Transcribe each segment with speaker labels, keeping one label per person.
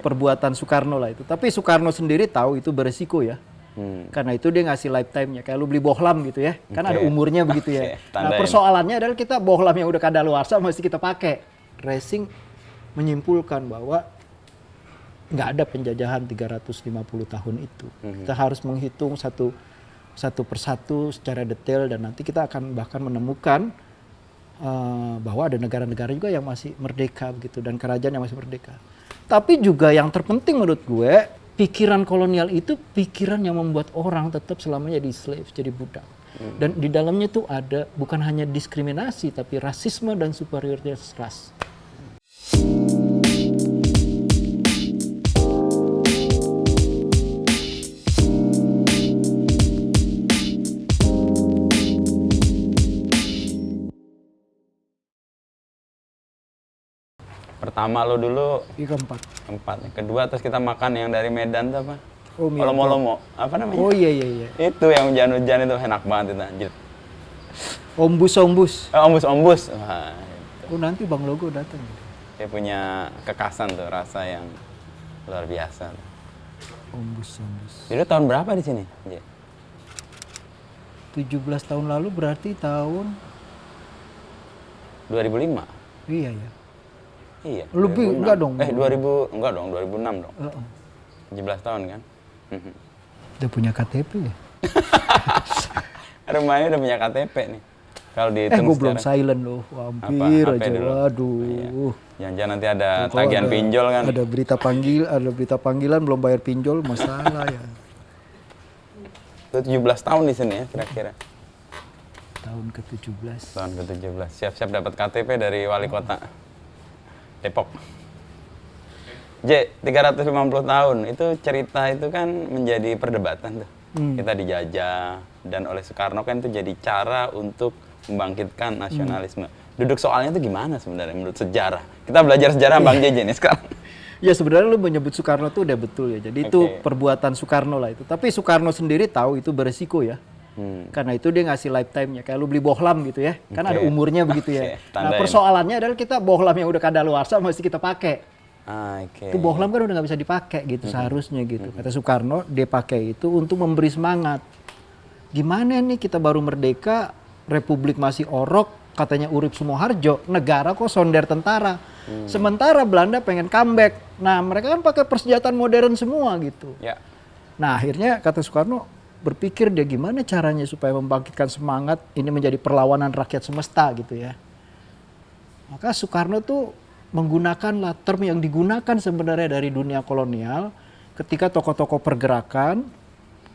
Speaker 1: perbuatan Soekarno lah itu. Tapi Soekarno sendiri tahu itu beresiko ya. Karena itu dia ngasih lifetime-nya. Kayak lu beli bohlam gitu ya. Kan ada umurnya begitu ya. Nah persoalannya adalah kita bohlam yang udah kadaluarsa masih kita pakai. Racing menyimpulkan bahwa nggak ada penjajahan 350 tahun itu. Kita harus menghitung satu persatu secara detail dan nanti kita akan bahkan menemukan bahwa ada negara-negara juga yang masih merdeka begitu dan kerajaan yang masih merdeka. Tapi juga yang terpenting menurut gue, pikiran kolonial itu pikiran yang membuat orang tetap selamanya jadi slave, jadi budak. Dan di dalamnya tuh ada bukan hanya diskriminasi tapi rasisme dan superioritas ras.
Speaker 2: Pertama lo dulu
Speaker 1: Keempat.
Speaker 2: Kedua terus kita makan yang dari Medan tuh apa?
Speaker 1: Oh,
Speaker 2: Lomo-lomo. Apa namanya?
Speaker 1: Oh iya.
Speaker 2: Itu yang hujan-hujan itu enak banget itu anjir.
Speaker 1: Ombus.
Speaker 2: Ombus. Wah, itu.
Speaker 1: Oh nanti Bang Logo datang.
Speaker 2: Dia punya kekasan tuh, rasa yang luar biasa.
Speaker 1: Ombus.
Speaker 2: Jadi tahun berapa di sini?
Speaker 1: 17 tahun lalu berarti tahun
Speaker 2: 2005.
Speaker 1: Iya ya.
Speaker 2: Iya.
Speaker 1: Lebih
Speaker 2: 2006.
Speaker 1: enggak dong.
Speaker 2: 2006 dong. 17 tahun kan?
Speaker 1: Udah punya KTP ya?
Speaker 2: Rumahnya udah punya KTP nih. Kalau dihitung
Speaker 1: gue belum silent loh. Hampir aja.
Speaker 2: dulu?
Speaker 1: Waduh.
Speaker 2: Iya. Jangan-jangan nanti ada
Speaker 1: Kalau
Speaker 2: tagihan pinjol kan?
Speaker 1: Ada berita panggilan belum bayar pinjol, masalah ya.
Speaker 2: Itu 17 tahun di sini ya kira-kira.
Speaker 1: Tahun ke-17.
Speaker 2: Tahun ke-17. Siap-siap dapat KTP dari wali kota Depok. 350 tahun itu cerita itu kan menjadi perdebatan tuh. Kita dijajah dan oleh Soekarno kan itu jadi cara untuk membangkitkan nasionalisme. Duduk soalnya itu gimana sebenarnya menurut sejarah? Kita belajar sejarah Bang JJ nih sekarang.
Speaker 1: Ya sebenarnya lu menyebut Soekarno tuh udah betul ya. Jadi itu perbuatan Soekarno lah itu. Tapi Soekarno sendiri tahu itu beresiko ya. Karena itu dia ngasih lifetime-nya. Kayak lu beli bohlam gitu ya. Kan ada umurnya begitu ya. Nah persoalannya adalah kita bohlam yang udah kadaluarsa masih kita pakai. Itu bohlam kan udah nggak bisa dipakai gitu seharusnya gitu. Kata Soekarno dia pakai itu untuk memberi semangat. Gimana nih kita baru merdeka, Republik masih orok, katanya Urip Sumoharjo, negara kok sonder tentara. Sementara Belanda pengen comeback. Nah mereka kan pakai persenjataan modern semua gitu. Nah akhirnya kata Soekarno berpikir dia gimana caranya supaya membangkitkan semangat ini menjadi perlawanan rakyat semesta gitu ya. Maka Soekarno tuh menggunakanlah term yang digunakan sebenarnya dari dunia kolonial ketika tokoh-tokoh pergerakan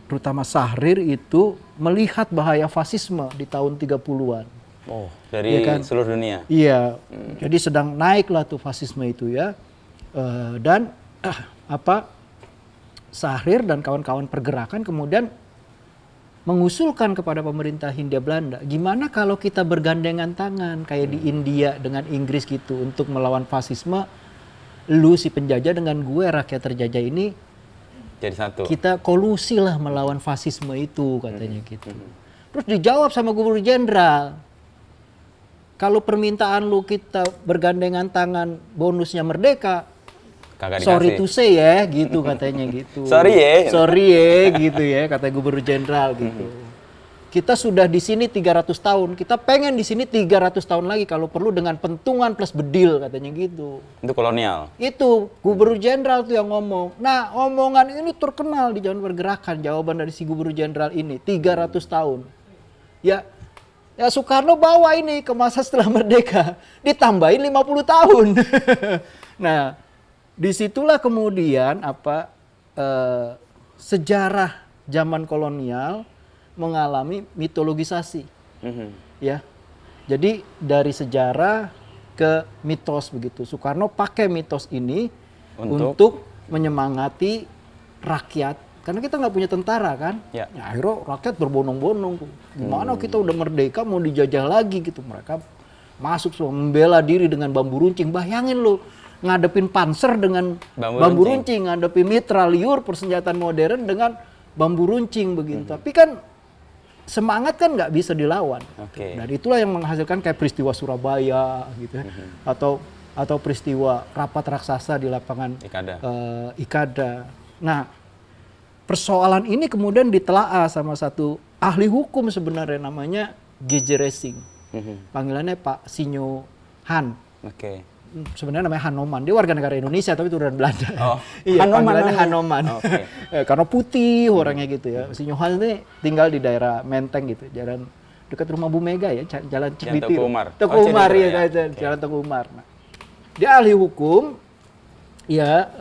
Speaker 1: terutama Syahrir itu melihat bahaya fasisme di tahun 30-an.
Speaker 2: Oh, dari ya kan? Seluruh dunia?
Speaker 1: Iya, jadi sedang naiklah tuh fasisme itu ya. Dan Syahrir dan kawan-kawan pergerakan kemudian mengusulkan kepada pemerintah Hindia Belanda, gimana kalau kita bergandengan tangan kayak di India dengan Inggris gitu untuk melawan fasisme, lu si penjajah dengan gue rakyat terjajah ini
Speaker 2: jadi satu.
Speaker 1: Kita kolusi lah melawan fasisme itu katanya gitu. Terus dijawab sama Gubernur Jenderal, kalau permintaan lu kita bergandengan tangan bonusnya merdeka, sorry to say ya gitu katanya gitu.
Speaker 2: Sorry ya
Speaker 1: gitu ya kata Gubernur Jenderal gitu. Kita sudah di sini 300 tahun, kita pengen di sini 300 tahun lagi kalau perlu dengan pentungan plus bedil katanya gitu.
Speaker 2: Itu kolonial.
Speaker 1: Itu Gubernur Jenderal tuh yang ngomong. Nah, omongan ini terkenal di zaman pergerakan, jawaban dari si Gubernur Jenderal ini 300 tahun. Ya Soekarno bawa ini ke masa setelah merdeka, ditambahin 50 tahun. Nah, disitulah kemudian sejarah zaman kolonial mengalami mitologisasi, ya. Jadi dari sejarah ke mitos begitu. Soekarno pakai mitos ini untuk menyemangati rakyat, karena kita nggak punya tentara kan. Ya, akhirnya rakyat berbondong-bondong. Gimana kita udah merdeka mau dijajah lagi gitu. Mereka masuk semua membela diri dengan bambu runcing. Bayangin lo ngadepin panser dengan bambu runcing, ngadepin mitra liur persenjataan modern dengan bambu runcing begitu. Tapi kan semangat kan nggak bisa dilawan. Dan itulah yang menghasilkan kayak peristiwa Surabaya gitu ya. Atau atau peristiwa rapat raksasa di lapangan Ikada. Nah, persoalan ini kemudian ditelaah sama satu ahli hukum sebenarnya namanya G.J. Racing. Panggilannya Pak Sinyo Han.
Speaker 2: Oke.
Speaker 1: Sebenarnya namanya Hanoman. Dia warga negara Indonesia tapi turunan Belanda.
Speaker 2: Oh,
Speaker 1: iya,
Speaker 2: Hanoman,
Speaker 1: panggilannya Hanoman.
Speaker 2: Okay.
Speaker 1: Karena putih orangnya gitu ya. Sinyo Han ini tinggal di daerah Menteng gitu, jalan dekat rumah Bu Mega ya, jalan Cikditi.
Speaker 2: Tengku Umar.
Speaker 1: Tengku Umar ya, jalan Tengku Umar. Nah, dia ahli hukum, ya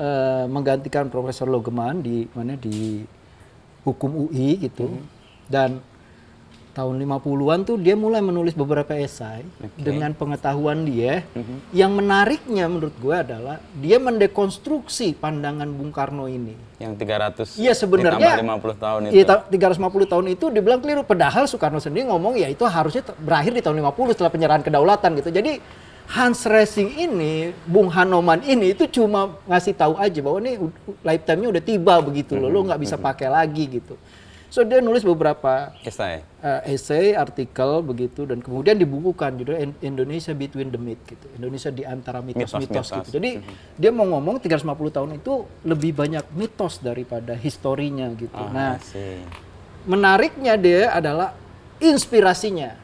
Speaker 1: menggantikan Profesor Logeman di hukum UI gitu. Dan tahun 50-an tuh dia mulai menulis beberapa esai dengan pengetahuan dia. Yang menariknya menurut gue adalah dia mendekonstruksi pandangan Bung Karno ini.
Speaker 2: Yang 300
Speaker 1: iya, sebenarnya,
Speaker 2: ditambah 50 tahun itu.
Speaker 1: Iya, 350 tahun itu dibilang keliru. Padahal Soekarno sendiri ngomong ya itu harusnya berakhir di tahun 50 setelah penyerahan kedaulatan gitu. Jadi Hans Racing ini, Bung Hanoman ini itu cuma ngasih tahu aja bahwa ini lifetime-nya udah tiba begitu loh. Lo nggak bisa pakai lagi gitu. So dia nulis beberapa essay, artikel begitu, dan kemudian dibukukan judulnya Indonesia Between the Myth gitu. Indonesia di antara mitos-mitos gitu. Jadi dia mau ngomong 350 tahun itu lebih banyak mitos daripada historinya gitu. Nah, menariknya dia adalah inspirasinya.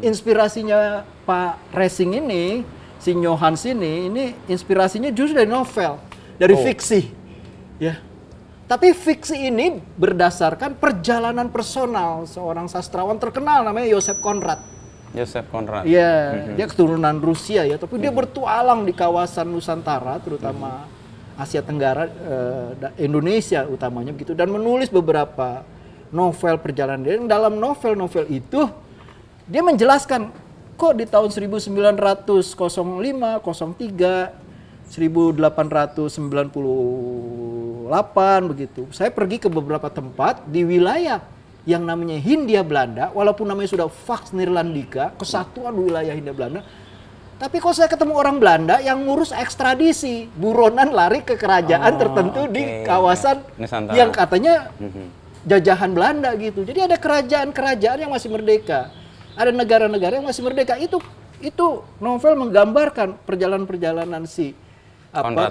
Speaker 1: Inspirasinya Pak Racing ini, si Johans ini inspirasinya justru dari novel, dari fiksi. Ya. Tapi fiksi ini berdasarkan perjalanan personal seorang sastrawan terkenal namanya Joseph Conrad.
Speaker 2: Joseph Conrad.
Speaker 1: Iya, dia keturunan Rusia ya, tapi dia bertualang di kawasan Nusantara, terutama Asia Tenggara, Indonesia utamanya begitu, dan menulis beberapa novel perjalanan dia. Dalam novel-novel itu dia menjelaskan kok di tahun 1905, 03, 1898 begitu. Saya pergi ke beberapa tempat di wilayah yang namanya Hindia Belanda, walaupun namanya sudah Pax Nederlandica, kesatuan wilayah Hindia Belanda. Tapi kok saya ketemu orang Belanda yang ngurus ekstradisi, buronan lari ke kerajaan tertentu di kawasan Nusantara yang katanya jajahan Belanda gitu. Jadi ada kerajaan-kerajaan yang masih merdeka. Ada negara-negara yang masih merdeka. Itu novel menggambarkan perjalanan-perjalanan si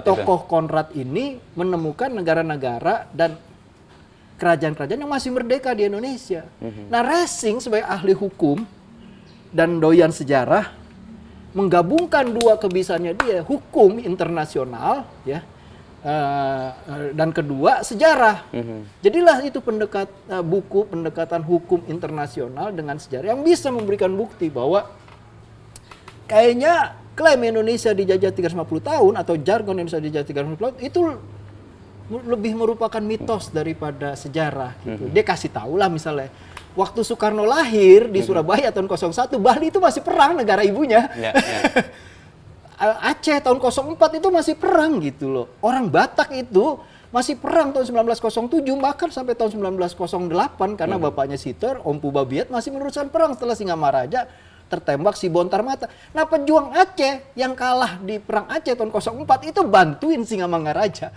Speaker 1: tokoh Conrad ini menemukan negara-negara dan kerajaan-kerajaan yang masih merdeka di Indonesia. Nah, Racing sebagai ahli hukum dan doyan sejarah menggabungkan dua kebiasaannya dia, hukum internasional ya, dan kedua sejarah. Jadilah itu buku pendekatan hukum internasional dengan sejarah yang bisa memberikan bukti bahwa kayaknya klaim Indonesia dijajah 350 tahun atau jargon Indonesia dijajah 350 tahun itu lebih merupakan mitos daripada sejarah gitu. Dia kasih tahu lah misalnya waktu Soekarno lahir di Surabaya tahun 01, Bali itu masih perang negara ibunya. Aceh tahun 04 itu masih perang gitu loh. Orang Batak itu masih perang tahun 1907 bahkan sampai tahun 1908 karena bapaknya Siter, Om Pubabiat masih meneruskan perang setelah Singamaraja tertembak si Bontar Mata. Nah, pejuang Aceh yang kalah di perang Aceh tahun 04 itu bantuin Singamangaraja.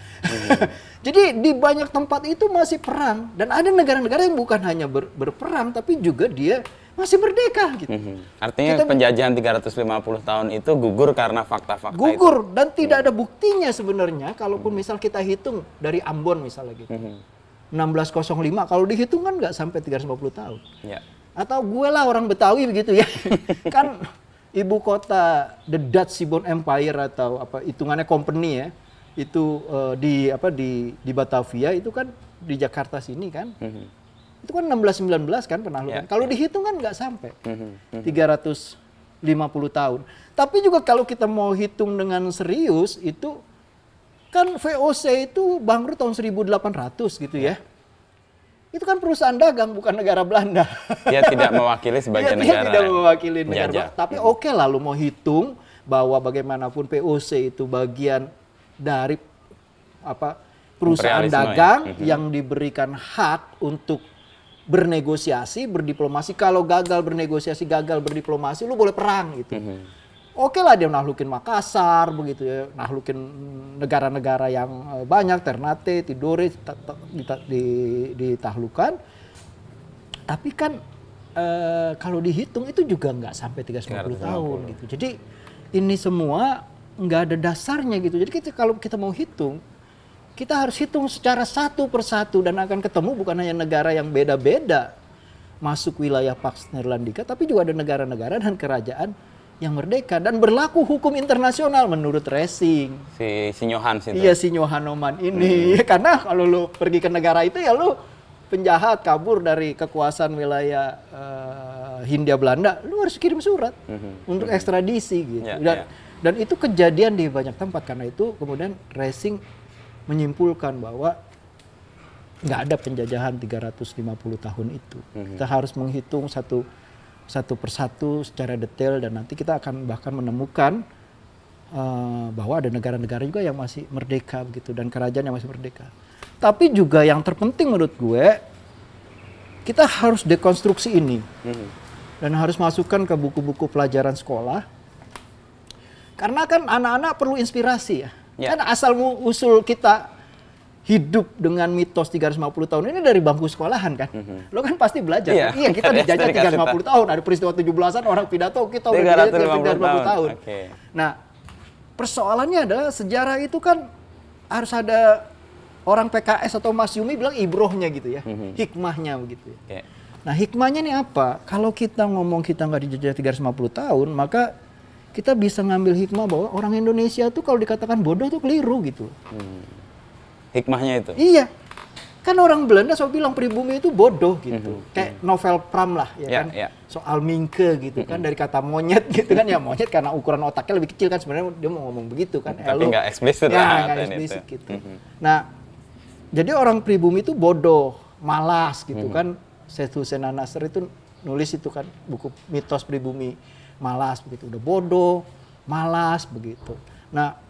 Speaker 1: Jadi di banyak tempat itu masih perang dan ada negara-negara yang bukan hanya berperang tapi juga dia masih merdeka gitu.
Speaker 2: Artinya penjajahan 350 tahun itu gugur karena fakta-fakta
Speaker 1: gugur itu. Dan tidak ada buktinya sebenarnya kalaupun misal kita hitung dari Ambon misalnya gitu. 1605 kalau dihitung kan nggak sampai 350 tahun. Atau gue lah orang Betawi begitu ya. Kan ibu kota The Dutch Seaboard Empire atau apa hitungannya company ya. Itu di Batavia itu kan di Jakarta sini kan. Itu kan 1619 kan penaklukan. Kalau dihitung kan nggak sampai 350 tahun. Tapi juga kalau kita mau hitung dengan serius itu kan VOC itu bangkrut tahun 1800 gitu ya. Itu kan perusahaan dagang, bukan negara Belanda.
Speaker 2: Dia tidak mewakili sebagai negara.
Speaker 1: Dia tidak mewakili negara
Speaker 2: Belanda.
Speaker 1: Tapi oke lah lu mau hitung bahwa bagaimanapun POC itu bagian dari perusahaan dagang yang diberikan hak untuk bernegosiasi, berdiplomasi. Kalau gagal bernegosiasi, gagal berdiplomasi, lu boleh perang gitu. Oke lah dia nahlukin Makassar begitu ya, nahlukin negara-negara yang banyak, Ternate, Tidore ditahlukan. Tapi kan kalau dihitung itu juga nggak sampai 350 tahun gitu. Jadi ini semua nggak ada dasarnya gitu. Jadi kalau kita mau hitung, kita harus hitung secara satu persatu dan akan ketemu bukan hanya negara yang beda-beda masuk wilayah Pax Netherlandica, tapi juga ada negara-negara dan kerajaan yang merdeka dan berlaku hukum internasional menurut Racing.
Speaker 2: Si Johan situ.
Speaker 1: Iya, si Johan ini. Karena kalau lu pergi ke negara itu ya lu penjahat kabur dari kekuasaan wilayah Hindia Belanda, lu harus kirim surat untuk ekstradisi gitu. Dan itu kejadian di banyak tempat. Karena itu kemudian Racing menyimpulkan bahwa nggak ada penjajahan 350 tahun itu. Kita harus menghitung satu persatu secara detail dan nanti kita akan bahkan menemukan bahwa ada negara-negara juga yang masih merdeka begitu dan kerajaan yang masih merdeka. Tapi juga yang terpenting menurut gue, kita harus dekonstruksi ini dan harus masukkan ke buku-buku pelajaran sekolah. Karena kan anak-anak perlu inspirasi ya. Kan asal usul kita hidup dengan mitos 350 tahun ini dari bangku sekolahan kan. Lo kan pasti belajar. Iya, kita dijajah 350 tahun. Ada peristiwa 17-an orang pidato kita udah 350 tahun. Nah, persoalannya adalah sejarah itu kan harus ada orang PKS atau Mas Yumi bilang ibrohnya gitu ya. Hikmahnya begitu ya. Nah, hikmahnya nih apa? Kalau kita ngomong kita nggak dijajah 350 tahun, maka kita bisa ngambil hikmah bahwa orang Indonesia tuh kalau dikatakan bodoh tuh keliru gitu.
Speaker 2: Hikmahnya itu?
Speaker 1: Iya. Kan orang Belanda selalu bilang pribumi itu bodoh gitu. Kayak novel Pram lah ya kan. Soal mingke gitu kan dari kata monyet gitu kan. Ya monyet karena ukuran otaknya lebih kecil kan sebenarnya dia mau ngomong begitu kan.
Speaker 2: Tapi nggak eksplisit
Speaker 1: lah. Nggak eksplisit gitu. Nah, jadi orang pribumi itu bodoh, malas gitu kan. Setu Sena Nasr itu nulis itu kan buku mitos pribumi malas begitu. Udah bodoh, malas begitu. Nah,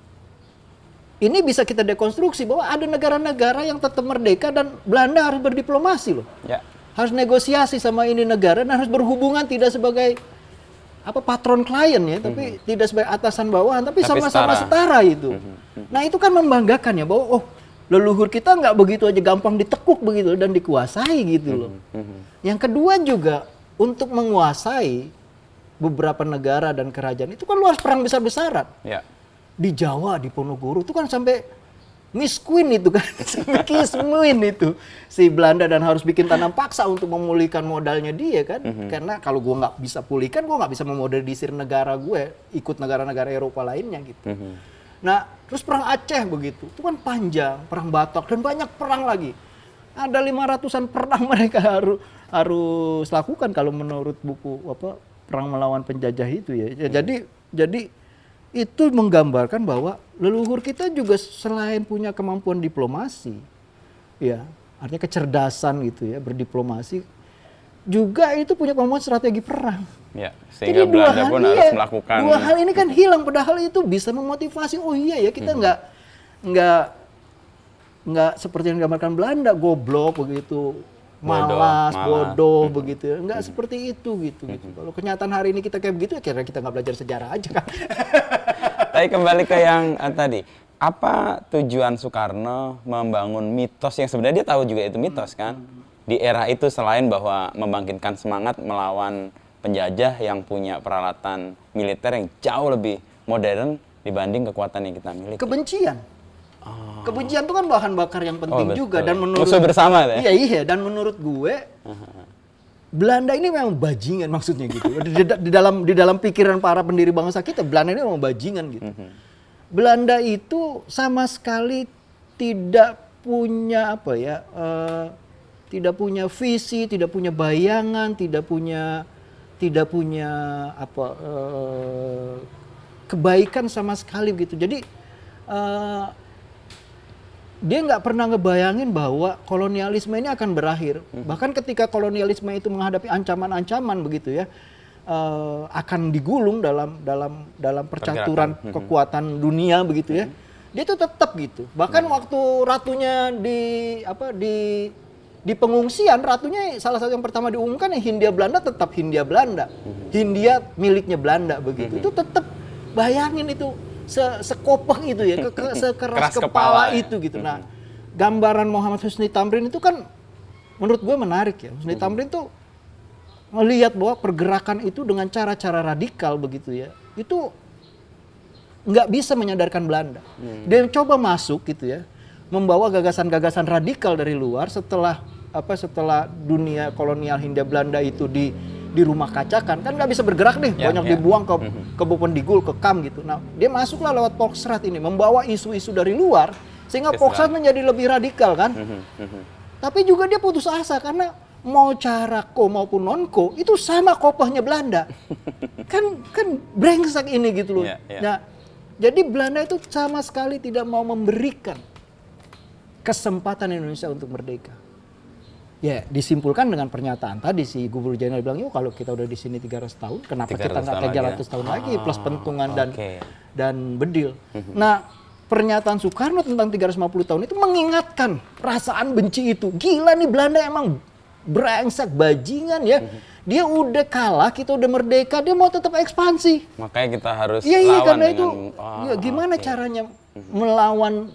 Speaker 1: ini bisa kita dekonstruksi bahwa ada negara-negara yang tetap merdeka dan Belanda harus berdiplomasi loh. Harus negosiasi sama ini negara dan harus berhubungan tidak sebagai patron klien ya, tapi tidak sebagai atasan bawahan, tapi sama-sama setara itu. Nah, itu kan membanggakan ya bahwa leluhur kita nggak begitu aja gampang ditekuk begitu dan dikuasai gitu loh. Yang kedua juga untuk menguasai beberapa negara dan kerajaan itu kan lu harus perang besar-besaran. Di Jawa, di Ponorogo itu kan sampai Miss Queen itu kan, sampai Kiss Queen itu si Belanda dan harus bikin tanam paksa untuk memulihkan modalnya dia kan. Karena kalau gue nggak bisa pulihkan, gue nggak bisa memodernisir negara gue, ikut negara-negara Eropa lainnya gitu. Nah, terus perang Aceh begitu, itu kan panjang, perang Batok dan banyak perang lagi. Ada 500-an perang mereka harus lakukan kalau menurut buku perang melawan penjajah itu ya. Jadi itu menggambarkan bahwa leluhur kita juga selain punya kemampuan diplomasi, ya artinya kecerdasan gitu ya berdiplomasi, juga itu punya kemampuan strategi perang.
Speaker 2: Sehingga Belanda pun harus melakukan.
Speaker 1: Dua hal ini kan hilang, padahal itu bisa memotivasi. Oh iya ya kita nggak seperti yang digambarkan Belanda, goblok begitu. Malas, bodoh begitu ya. Enggak seperti itu gitu. Kalau kenyataan hari ini kita kayak begitu ya kira kita nggak belajar sejarah aja kan.
Speaker 2: Tapi kembali ke yang tadi, apa tujuan Soekarno membangun mitos yang sebenarnya dia tahu juga itu mitos kan? Di era itu selain bahwa membangkitkan semangat melawan penjajah yang punya peralatan militer yang jauh lebih modern dibanding kekuatan yang kita miliki.
Speaker 1: Kebencian. Kebencian itu kan bahan bakar yang penting juga dan menurut
Speaker 2: musuh bersama ya.
Speaker 1: Iya dan menurut gue Belanda ini memang bajingan maksudnya gitu. di dalam pikiran para pendiri bangsa kita Belanda ini memang bajingan gitu. Belanda itu sama sekali tidak punya tidak punya visi, tidak punya bayangan, tidak punya kebaikan sama sekali gitu. Jadi dia nggak pernah ngebayangin bahwa kolonialisme ini akan berakhir. Bahkan ketika kolonialisme itu menghadapi ancaman-ancaman begitu ya, akan digulung dalam percaturan kekuatan dunia begitu ya. Dia tuh tetap gitu. Bahkan waktu ratunya di pengungsian, ratunya salah satu yang pertama diumumkan ya Hindia Belanda tetap Hindia Belanda. Hindia miliknya Belanda begitu. Itu tetap bayangin itu. Sekopek itu ya, sekeras kepala itu gitu. Nah, gambaran Muhammad Husni Tamrin itu kan menurut gue menarik ya. Husni Tamrin tuh melihat bahwa pergerakan itu dengan cara-cara radikal begitu ya. Itu nggak bisa menyadarkan Belanda. Dia coba masuk gitu ya, membawa gagasan-gagasan radikal dari luar setelah dunia kolonial Hindia Belanda itu di rumah kacakan, kan nggak bisa bergerak deh, banyak dibuang ke Bovendigul, ke Kam gitu. Nah, dia masuklah lewat Volksraad ini, membawa isu-isu dari luar, sehingga Volksraad menjadi lebih radikal kan. Tapi juga dia putus asa karena mau cara ko maupun non ko itu sama kokohnya Belanda. kan brengsek ini gitu loh. Nah, jadi Belanda itu sama sekali tidak mau memberikan kesempatan Indonesia untuk merdeka. Ya, disimpulkan dengan pernyataan tadi si Gubernur Jenderal bilang, yuk kalau kita udah di sini 300 tahun, kenapa kita nggak 300 tahun lagi plus pentungan dan bedil. Nah, pernyataan Soekarno tentang 350 tahun itu mengingatkan perasaan benci itu. Gila nih Belanda emang brengsek, bajingan ya. Dia udah kalah, kita udah merdeka, dia mau tetap ekspansi.
Speaker 2: Makanya kita harus
Speaker 1: lawan
Speaker 2: dengan...
Speaker 1: karena itu, gimana caranya melawan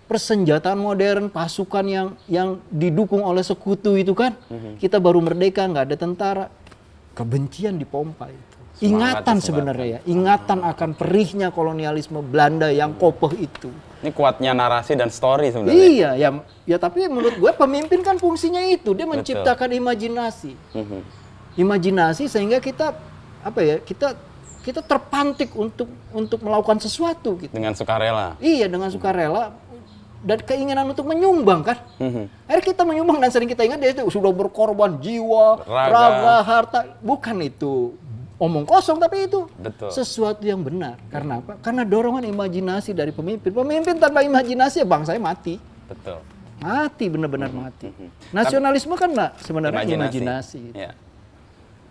Speaker 1: persenjataan modern, pasukan yang didukung oleh sekutu itu kan. Kita baru merdeka, nggak ada tentara. Kebencian dipompa itu. Ingatan sebenarnya ya, ingatan akan perihnya kolonialisme Belanda yang kokoh itu.
Speaker 2: Ini kuatnya narasi dan story sebenarnya.
Speaker 1: Iya, ya tapi menurut gue pemimpin kan fungsinya itu, dia menciptakan imajinasi. Imajinasi sehingga kita kita terpantik untuk melakukan sesuatu gitu.
Speaker 2: Dengan sukarela.
Speaker 1: Iya, dengan sukarela dan keinginan untuk menyumbang kan. Akhirnya kita menyumbang dan sering kita ingat dia itu sudah berkorban jiwa, raga, harta. Bukan itu omong kosong, tapi itu sesuatu yang benar. Karena apa? Karena dorongan imajinasi dari pemimpin. Pemimpin tanpa imajinasi ya bangsanya mati.
Speaker 2: Betul.
Speaker 1: Mati, benar-benar mati. Nasionalisme kan sebenarnya imajinasi.
Speaker 2: Ya.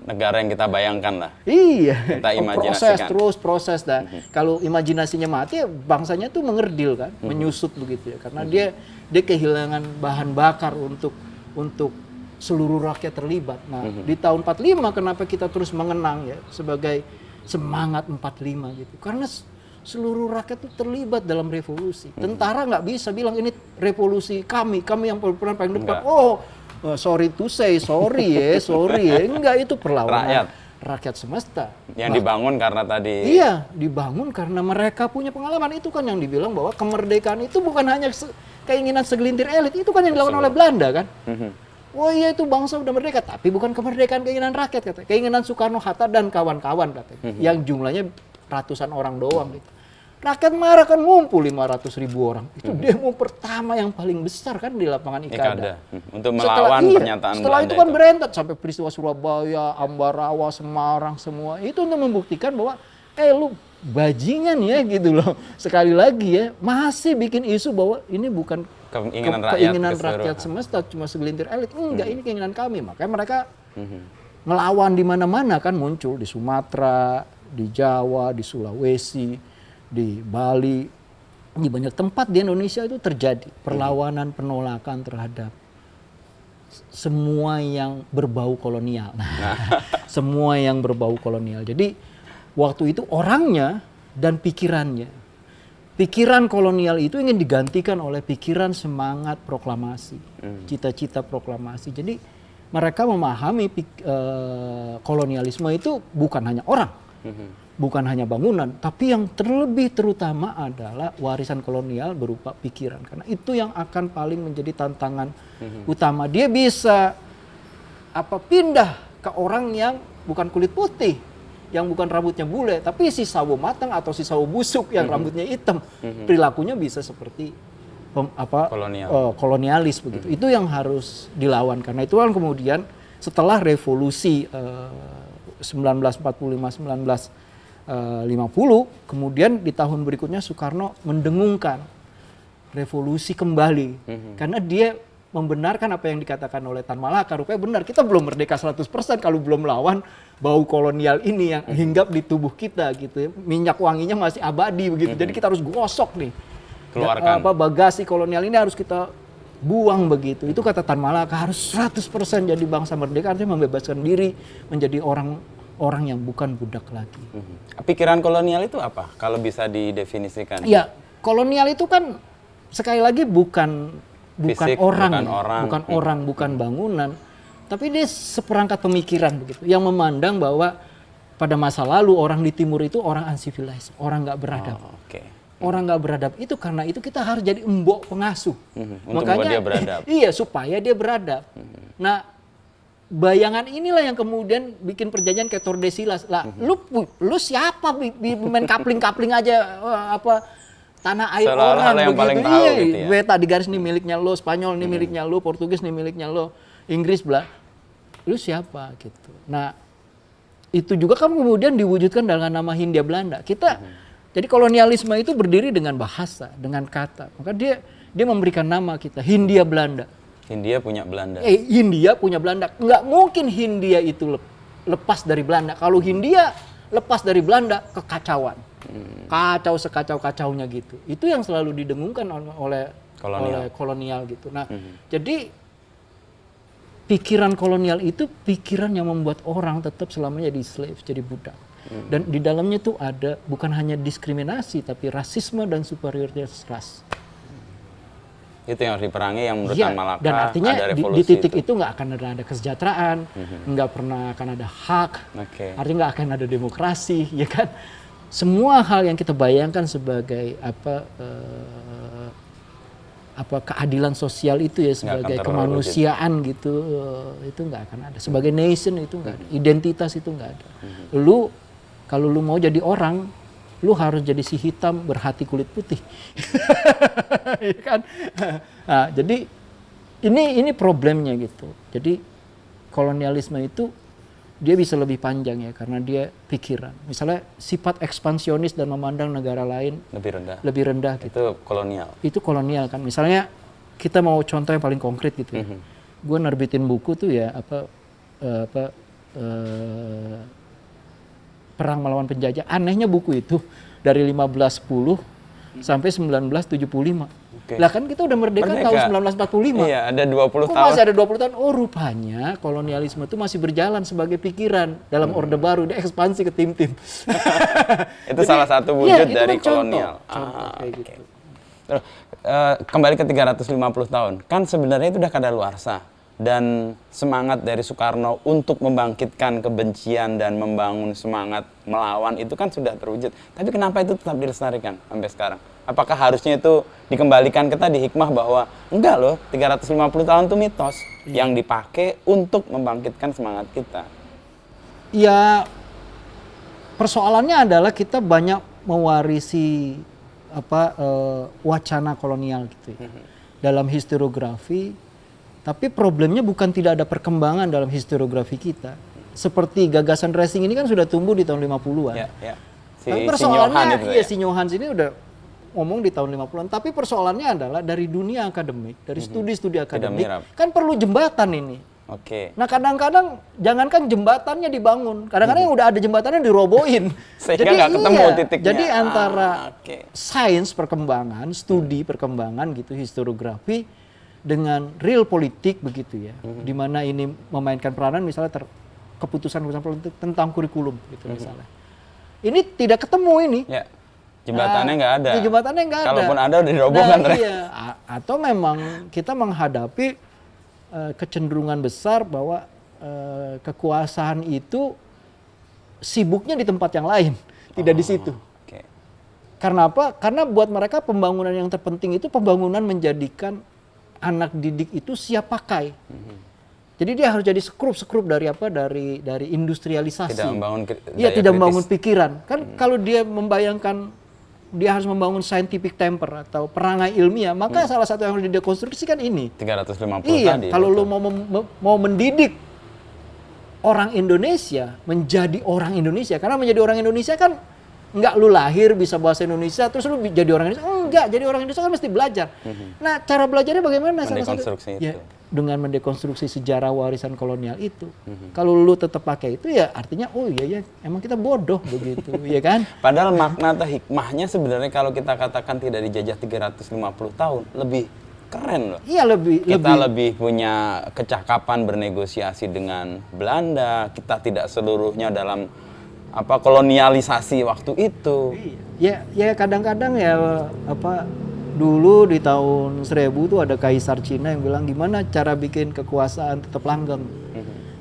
Speaker 2: Negara yang kita bayangkan lah.
Speaker 1: Iya.
Speaker 2: Kita imajinasikan.
Speaker 1: Proses dah. Kalau imajinasinya mati, ya bangsanya tuh mengerdil kan, menyusut begitu ya. Karena dia kehilangan bahan bakar untuk seluruh rakyat terlibat. Nah, di tahun 45 kenapa kita terus mengenang ya sebagai semangat 45 gitu. Karena seluruh rakyat itu terlibat dalam revolusi. Tentara nggak bisa bilang ini revolusi kami yang peran paling depan. Sorry to say, sorry ya. Enggak, itu perlawanan rakyat semesta.
Speaker 2: Yang dibangun karena tadi.
Speaker 1: Iya, dibangun karena mereka punya pengalaman. Itu kan yang dibilang bahwa kemerdekaan itu bukan hanya keinginan segelintir elit. Itu kan yang dilakukan oleh Belanda kan. Oh iya, itu bangsa udah merdeka, tapi bukan kemerdekaan keinginan rakyat katanya. Keinginan Soekarno, Hatta dan kawan-kawan katanya. Yang jumlahnya ratusan orang doang gitu. Rakyat marah kan, ngumpul 500.000 orang. Itu demo pertama yang paling besar kan di lapangan Ikada.
Speaker 2: Untuk melawan pernyataan
Speaker 1: setelah
Speaker 2: Belanda
Speaker 1: itu kan berentet sampai peristiwa Surabaya, Ambarawa, Semarang semua. Itu untuk membuktikan bahwa lu bajingan ya gitu loh. Sekali lagi ya, masih bikin isu bahwa ini bukan keinginan rakyat semesta, cuma segelintir elit. Enggak, ini keinginan kami. Makanya mereka melawan di mana-mana kan, muncul di Sumatera, di Jawa, di Sulawesi, di Bali, di banyak tempat di Indonesia itu terjadi perlawanan, penolakan terhadap semua yang berbau kolonial. Semua yang berbau kolonial. Jadi waktu itu orangnya dan pikirannya. Pikiran kolonial itu ingin digantikan oleh pikiran semangat proklamasi, cita-cita proklamasi. Jadi mereka memahami kolonialisme itu bukan hanya orang, bukan hanya bangunan, tapi yang terlebih terutama adalah warisan kolonial berupa pikiran. Karena itu yang akan paling menjadi tantangan utama. Dia bisa pindah ke orang yang bukan kulit putih, yang bukan rambutnya bule, tapi si sawo matang atau si sawo busuk yang rambutnya hitam, perilakunya bisa seperti kolonialis begitu. Itu yang harus dilawan. Karena itu kan kemudian setelah revolusi 1945-1950, kemudian di tahun berikutnya Soekarno mendengungkan revolusi kembali, karena dia membenarkan apa yang dikatakan oleh Tan Malaka. Rupanya benar, kita belum merdeka 100% kalau belum melawan bau kolonial ini yang hinggap di tubuh kita gitu ya. Minyak wanginya masih abadi begitu. Jadi kita harus gosok nih.
Speaker 2: Keluarkan.
Speaker 1: Bagasi kolonial ini harus kita buang begitu. Itu kata Tan Malaka, harus 100% jadi bangsa merdeka, artinya membebaskan diri menjadi orang yang bukan budak lagi.
Speaker 2: Pikiran kolonial itu apa? Kalau bisa didefinisikan.
Speaker 1: Ya, kolonial itu kan sekali lagi bukan
Speaker 2: Fisik,
Speaker 1: orang, bukan bangunan, tapi dia seperangkat pemikiran begitu, yang memandang bahwa pada masa lalu orang di timur itu orang uncivilized, orang nggak beradab. Orang nggak beradab itu karena itu kita harus jadi embok pengasuh.
Speaker 2: Untuk makanya dia beradab.
Speaker 1: Iya, supaya dia beradab. Nah, bayangan inilah yang kemudian bikin perjanjian kayak Tordesillas. Lah, lu siapa main kapling-kapling aja tanah air
Speaker 2: seolah-olah
Speaker 1: orang
Speaker 2: yang paling
Speaker 1: begitu.
Speaker 2: tahu
Speaker 1: Iya,
Speaker 2: gitu ya.
Speaker 1: Beta di garis ini miliknya lo, Spanyol ini miliknya lo, Portugis ini miliknya lo, Inggris bla. Lu siapa gitu. Nah, itu juga kan kemudian diwujudkan dengan nama Hindia Belanda. Jadi kolonialisme itu berdiri dengan bahasa, dengan kata. Maka dia memberikan nama kita Hindia Belanda.
Speaker 2: Hindia punya Belanda.
Speaker 1: Hindia punya Belanda. Nggak mungkin Hindia itu lepas dari Belanda. Kalau Hindia lepas dari Belanda, kekacauan. Kacau sekacau-kacaunya gitu. Itu yang selalu didengungkan oleh kolonial gitu. Nah, jadi pikiran kolonial itu pikiran yang membuat orang tetap selamanya jadi slave, jadi budak. Dan di dalamnya tuh ada bukan hanya diskriminasi tapi rasisme dan superioritas ras.
Speaker 2: Itu yang harus diperangi, yang menurut Malaka
Speaker 1: dan artinya
Speaker 2: ada revolusi
Speaker 1: di titik itu nggak akan ada kesejahteraan, nggak pernah akan ada hak, artinya nggak akan ada demokrasi, ya kan? Semua hal yang kita bayangkan sebagai keadilan sosial itu ya, sebagai kemanusiaan gitu, itu nggak akan ada. Sebagai nation itu nggak ada, identitas itu nggak ada. Kalau lu mau jadi orang, lu harus jadi si hitam berhati kulit putih, ya kan? Nah, jadi ini problemnya gitu. Jadi kolonialisme itu dia bisa lebih panjang ya, karena dia pikiran. Misalnya sifat ekspansionis dan memandang negara lain lebih rendah gitu.
Speaker 2: Itu kolonial.
Speaker 1: Itu kolonial kan. Misalnya kita mau contoh yang paling konkret gitu ya. Gue nerbitin buku tuh ya Perang Melawan Penjajah. Anehnya buku itu dari 1510 sampai 1975. Lah kan kita udah merdeka tahun 1945.
Speaker 2: Iya, ada 20 tahun.
Speaker 1: Masih ada 20 tahun. Oh, rupanya kolonialisme itu masih berjalan sebagai pikiran dalam Orde Baru, dia ekspansi ke tim-tim.
Speaker 2: Itu jadi, salah satu wujud dari kolonial.
Speaker 1: Contoh kayak gitu.
Speaker 2: Kembali ke 350 tahun. Kan sebenarnya itu udah kadaluarsa. Dan semangat dari Soekarno untuk membangkitkan kebencian dan membangun semangat melawan itu kan sudah terwujud. Tapi kenapa itu tetap dilestarikan sampai sekarang? Apakah harusnya itu dikembalikan ke tadi hikmah bahwa enggak loh, 350 tahun itu mitos yang dipakai untuk membangkitkan semangat kita?
Speaker 1: Ya, persoalannya adalah kita banyak mewarisi wacana kolonial gitu ya. Dalam historiografi. Tapi problemnya bukan tidak ada perkembangan dalam historiografi kita. Seperti gagasan racing ini kan sudah tumbuh di tahun 50-an.
Speaker 2: Ya.
Speaker 1: Tapi persoalannya, si Nyohans ini udah ngomong di tahun 50-an. Tapi persoalannya adalah dari dunia akademik, dari studi-studi akademik, kan perlu jembatan ini. Nah kadang-kadang, jangankan jembatannya dibangun, kadang-kadang yang udah ada jembatannya dirobohin.
Speaker 2: Sehingga nggak ketemu titiknya.
Speaker 1: Jadi antara sains perkembangan, studi perkembangan gitu, historiografi, dengan real politik begitu ya, di mana ini memainkan peranan misalnya keputusan politik tentang kurikulum gitu misalnya. Ini tidak ketemu ini.
Speaker 2: Ya. Jembatannya nggak ada.
Speaker 1: Jembatannya nggak ada.
Speaker 2: Kalaupun ada udah dirobohkan.
Speaker 1: Iya. Atau memang kita menghadapi kecenderungan besar bahwa kekuasaan itu sibuknya di tempat yang lain, tidak di situ. Karena apa? Karena buat mereka pembangunan yang terpenting itu pembangunan menjadikan anak didik itu siap pakai. Jadi dia harus jadi skrup dari dari industrialisasi. Tidak membangun pikiran. Kan kalau dia membayangkan dia harus membangun scientific temper atau perangai ilmiah, maka salah satu yang harus didekonstruksikan ini.
Speaker 2: 350
Speaker 1: tadi. Kalau lu mau mendidik orang Indonesia menjadi orang Indonesia, karena menjadi orang Indonesia kan enggak lu lahir bisa bahasa Indonesia terus lu jadi orang Indonesia. Enggak, jadi orang Indonesia kan mesti belajar. Nah, cara belajarnya bagaimana?
Speaker 2: Mendekonstruksi itu.
Speaker 1: Ya, dengan mendekonstruksi sejarah warisan kolonial itu. Kalau lu tetap pakai itu ya artinya oh iya ya, emang kita bodoh begitu, ya kan?
Speaker 2: Padahal makna atau hikmahnya sebenarnya kalau kita katakan tidak dijajah 350 tahun, lebih keren loh.
Speaker 1: Iya,
Speaker 2: kita lebih punya kecakapan bernegosiasi dengan Belanda, kita tidak seluruhnya dalam kolonialisasi waktu itu.
Speaker 1: Ya kadang-kadang ya dulu di tahun 1000 tuh ada kaisar Cina yang bilang gimana cara bikin kekuasaan tetap langgeng.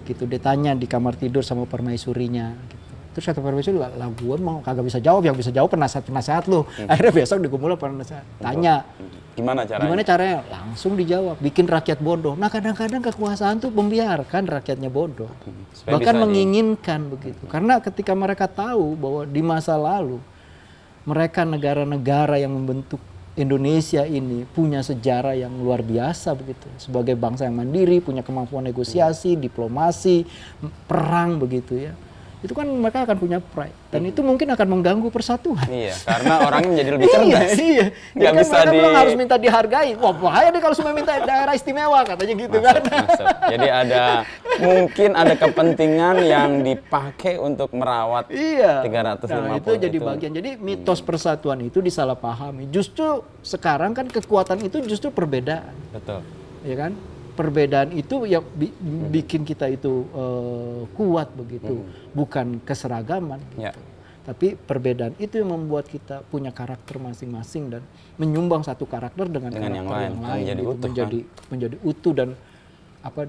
Speaker 1: Gitu dia tanya di kamar tidur sama permaisurinya gitu. Terus kata profesor, lah gua mau kagak bisa jawab, yang bisa jawab penasehat lu. Akhirnya besok dikumpul penasehat, tanya.
Speaker 2: Gimana caranya?
Speaker 1: Gimana caranya? Langsung dijawab, bikin rakyat bodoh. Nah kadang-kadang kekuasaan tuh membiarkan rakyatnya bodoh.
Speaker 2: Supaya
Speaker 1: Bahkan
Speaker 2: bisa
Speaker 1: menginginkan begitu. Karena ketika mereka tahu bahwa di masa lalu, mereka negara-negara yang membentuk Indonesia ini punya sejarah yang luar biasa begitu. Sebagai bangsa yang mandiri, punya kemampuan negosiasi, diplomasi, perang begitu ya. Itu kan mereka akan punya pride. Dan itu mungkin akan mengganggu persatuan.
Speaker 2: Iya, karena orangnya menjadi lebih cerdas.
Speaker 1: Iya.
Speaker 2: Nggak
Speaker 1: Jadi kan
Speaker 2: bisa
Speaker 1: mereka bilang harus minta dihargai. Wah bahaya deh kalau semua minta daerah istimewa katanya gitu kan.
Speaker 2: Masuk. Jadi mungkin ada kepentingan yang dipakai untuk merawat
Speaker 1: Iya.
Speaker 2: 350
Speaker 1: Nah, itu jadi bagian. Jadi mitos persatuan itu disalahpahami. Justru sekarang kan kekuatan itu justru perbedaan.
Speaker 2: Betul.
Speaker 1: Ya kan? Perbedaan itu yang bikin kita itu kuat begitu, bukan keseragaman.
Speaker 2: Ya.
Speaker 1: Tapi perbedaan itu yang membuat kita punya karakter masing-masing dan menyumbang satu karakter dengan karakter
Speaker 2: yang lain, menjadi
Speaker 1: gitu.
Speaker 2: utuh,
Speaker 1: menjadi utuh dan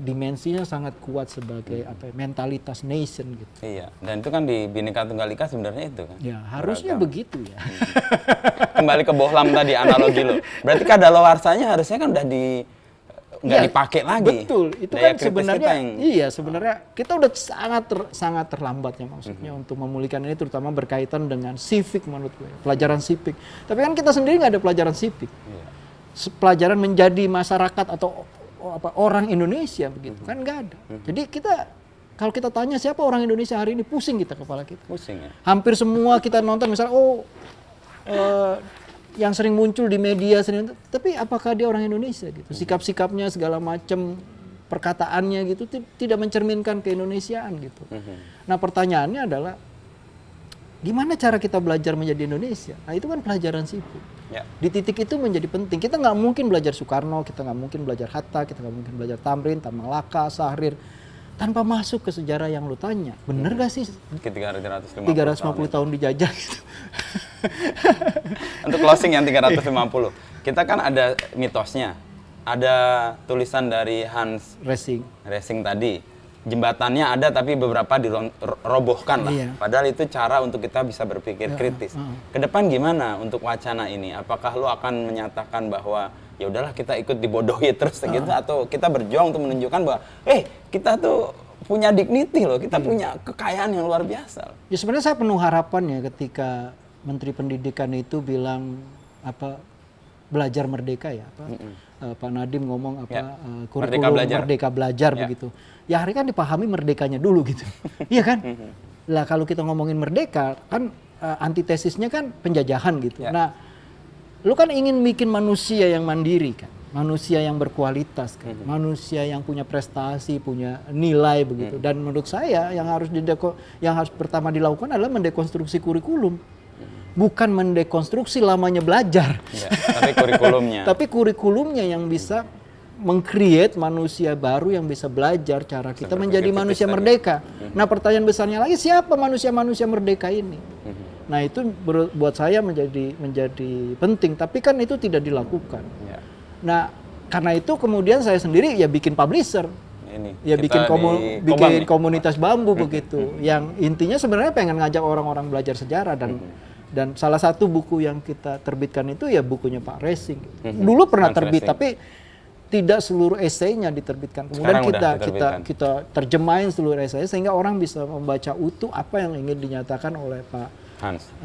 Speaker 1: dimensinya sangat kuat sebagai mentalitas nation gitu.
Speaker 2: Iya, dan itu kan di Bhinneka Tunggal Ika sebenarnya itu kan.
Speaker 1: Ya harusnya begitu ya.
Speaker 2: Kembali ke bohlam tadi analogi lo. Berarti kadaluarsanya harusnya kan udah nggak dipakai lagi.
Speaker 1: Betul, itu
Speaker 2: Daya
Speaker 1: kan sebenarnya
Speaker 2: yang...
Speaker 1: sebenarnya kita udah sangat terlambat ya maksudnya untuk memulihkan ini, terutama berkaitan dengan civic menurut gue, pelajaran civic. Tapi kan kita sendiri nggak ada pelajaran civic. Pelajaran menjadi masyarakat atau orang Indonesia begitu kan nggak ada. Jadi kalau kita tanya siapa orang Indonesia hari ini, pusing kita kepala kita.
Speaker 2: Pusing ya.
Speaker 1: Hampir semua kita nonton misalnya yang sering muncul di media, tapi apakah dia orang Indonesia gitu? Sikap-sikapnya segala macam, perkataannya gitu tidak mencerminkan keindonesiaan gitu. Nah pertanyaannya adalah gimana cara kita belajar menjadi Indonesia? Nah itu kan pelajaran sipil.
Speaker 2: Ya.
Speaker 1: Di titik itu menjadi penting. Kita nggak mungkin belajar Soekarno, kita nggak mungkin belajar Hatta, kita nggak mungkin belajar Tamrin, Tamalaka, Sahrir tanpa masuk ke sejarah yang lu tanya. Bener gak sih?
Speaker 2: 350
Speaker 1: tahun dijajah gitu.
Speaker 2: Untuk closing yang 350. Kita kan ada mitosnya. Ada tulisan dari Hans Racing tadi. Jembatannya ada tapi beberapa dirobohkan lah.
Speaker 1: Iya.
Speaker 2: Padahal itu cara untuk kita bisa berpikir kritis. Kedepan gimana untuk wacana ini? Apakah lu akan menyatakan bahwa ya udahlah kita ikut dibodohi terus gitu, atau kita berjuang untuk menunjukkan bahwa kita tuh punya dignity loh, kita punya kekayaan yang luar biasa.
Speaker 1: Ya sebenarnya saya penuh harapan ya ketika Menteri Pendidikan itu bilang belajar merdeka ya, Pak Nadiem ngomong kurikulum merdeka belajar begitu. Ya hari kan dipahami merdekanya dulu gitu. Iya kan? Lah kalau kita ngomongin merdeka kan antitesisnya kan penjajahan gitu. Nah, lu kan ingin bikin manusia yang mandiri kan, manusia yang berkualitas kan, manusia yang punya prestasi, punya nilai begitu. Dan menurut saya yang harus pertama dilakukan adalah mendekonstruksi kurikulum. Bukan mendekonstruksi lamanya belajar.
Speaker 2: Ya, tapi kurikulumnya.
Speaker 1: Tapi kurikulumnya yang bisa meng-create manusia baru yang bisa belajar cara kita menjadi manusia merdeka. Nah, pertanyaan besarnya lagi, siapa manusia-manusia merdeka ini? Nah, itu buat saya menjadi penting, tapi kan itu tidak dilakukan. Ya. Nah, karena itu kemudian saya sendiri ya bikin publisher. Bikin komunitas bambu begitu. Yang intinya sebenarnya pengen ngajak orang-orang belajar sejarah dan salah satu buku yang kita terbitkan itu ya bukunya Pak Racing. Dulu pernah terbit tapi tidak seluruh esainya diterbitkan. Kemudian kita terjemahin seluruh esainya sehingga orang bisa membaca utuh apa yang ingin dinyatakan oleh Pak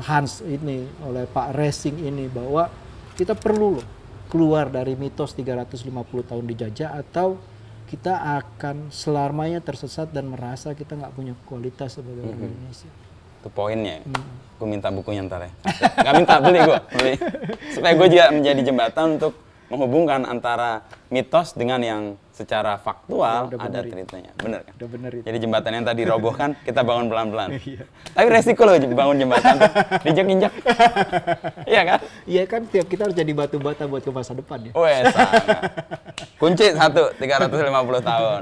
Speaker 1: Hans ini, oleh Pak Racing ini, bahwa kita perlu loh keluar dari mitos 350 tahun dijajah atau kita akan selamanya tersesat dan merasa kita nggak punya kualitas sebagai orang Indonesia.
Speaker 2: Itu poinnya. Gue minta bukunya ntar ya. Nggak minta, beli gue. Supaya gue juga menjadi jembatan untuk menghubungkan antara mitos dengan yang secara faktual ada ceritanya. Bener kan?
Speaker 1: Udah bener itu.
Speaker 2: Jadi jembatan yang tadi robohkan, kita bangun pelan-pelan. Tapi resiko loh bangun jembatan. Diinjak-injak. Iya kan?
Speaker 1: Iya kan, tiap kita harus jadi batu bata buat ke masa depan ya.
Speaker 2: Wes, kunci 1, 350 tahun.